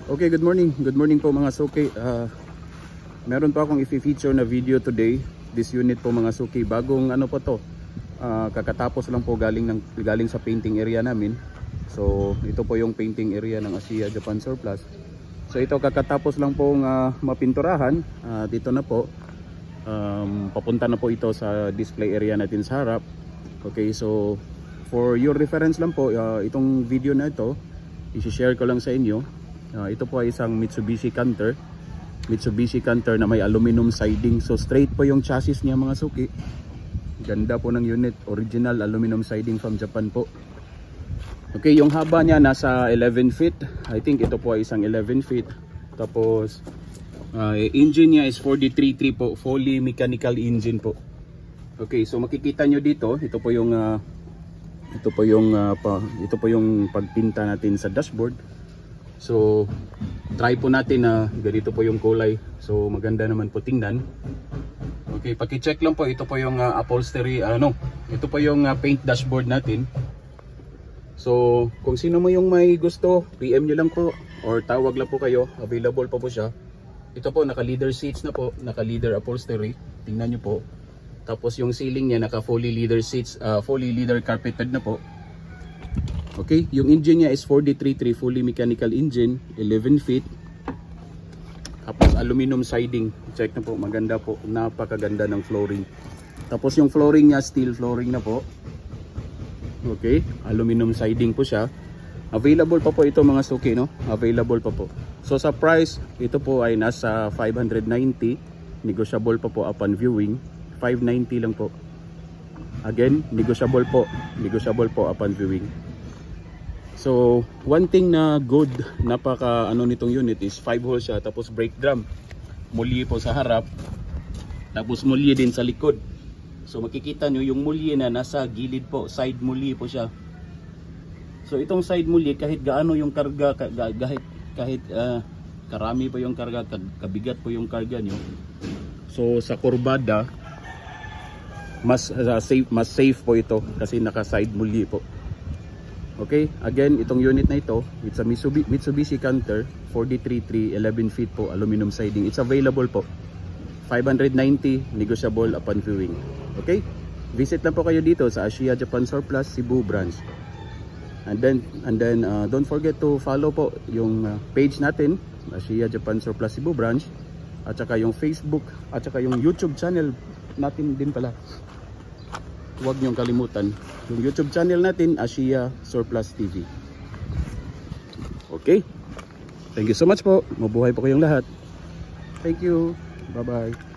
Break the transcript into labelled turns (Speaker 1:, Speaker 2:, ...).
Speaker 1: Okay, good morning. Good morning po mga suki. Meron pa akong i-feature na video today. This unit po mga suki. Bagong ano po to. Kakatapos lang po galing sa painting area namin. So ito po yung painting area ng Asiya Japan Surplus. So ito kakatapos lang pong mapinturahan. Dito na po. Papunta na po ito sa display area natin sa harap. Okay, so for your reference lang po, itong video na ito, i-share ko lang sa inyo. Ito po ay isang Mitsubishi Canter na may aluminum siding. So straight po yung chassis niya mga suki. Ganda po ng unit, original aluminum siding from Japan po. Okay, yung haba niya nasa 11 feet. I think ito po ay isang 11 feet. Tapos engine niya is 4D33 po, fully mechanical engine po. Okay, so makikita nyo dito, ito po yung pagpinta natin sa dashboard. So try po natin na ganito po yung kulay. So maganda naman po tingnan. Okay, paki-check lang po, ito po yung upholstery, ito po yung paint dashboard natin. So kung sino mo yung may gusto, PM nyo lang po or tawag lang po kayo, available pa po siya. Ito po naka leather seats na po, naka leather upholstery, tingnan nyo po. Tapos yung ceiling niya naka fully leather seats, fully leather carpeted na po. Okay, yung engine niya is 4D33 fully mechanical engine, 11 feet. Tapos aluminum siding. Check na po, maganda po, napakaganda ng flooring. Tapos yung flooring niya steel flooring na po. Okay, aluminum siding po siya. Available pa po ito mga suki, no? Available pa po. So sa price, ito po ay nasa 590, negotiable pa po upon viewing. 590 lang po. Again, negotiable po upon viewing. So, one thing na good, napaka nitong unit is 5 holes siya, tapos brake drum. Mulye po sa harap, tapos mulye din sa likod. So, makikita nyo yung mulye na nasa gilid po, side mulye po siya. So, itong side mulye, kahit gaano yung karga, kahit karami po yung karga, kabigat po yung karga nyo. So, sa kurbada, mas safe po ito kasi naka side mulye po. Okay, again, itong unit na ito, it's a Mitsubishi Canter 4D33, 11 feet po, aluminum siding. It's available po. 590, negotiable upon viewing. Okay? Visit lang po kayo dito sa Asiya Japan Surplus Cebu branch. And then don't forget to follow po yung page natin, Asiya Japan Surplus Cebu branch, at saka yung Facebook, at saka yung YouTube channel natin din pala. Huwag niyong kalimutan yung YouTube channel natin, Asiya Surplus TV. Okay, thank you so much po. Mabuhay po kayong lahat. Thank you. Bye bye.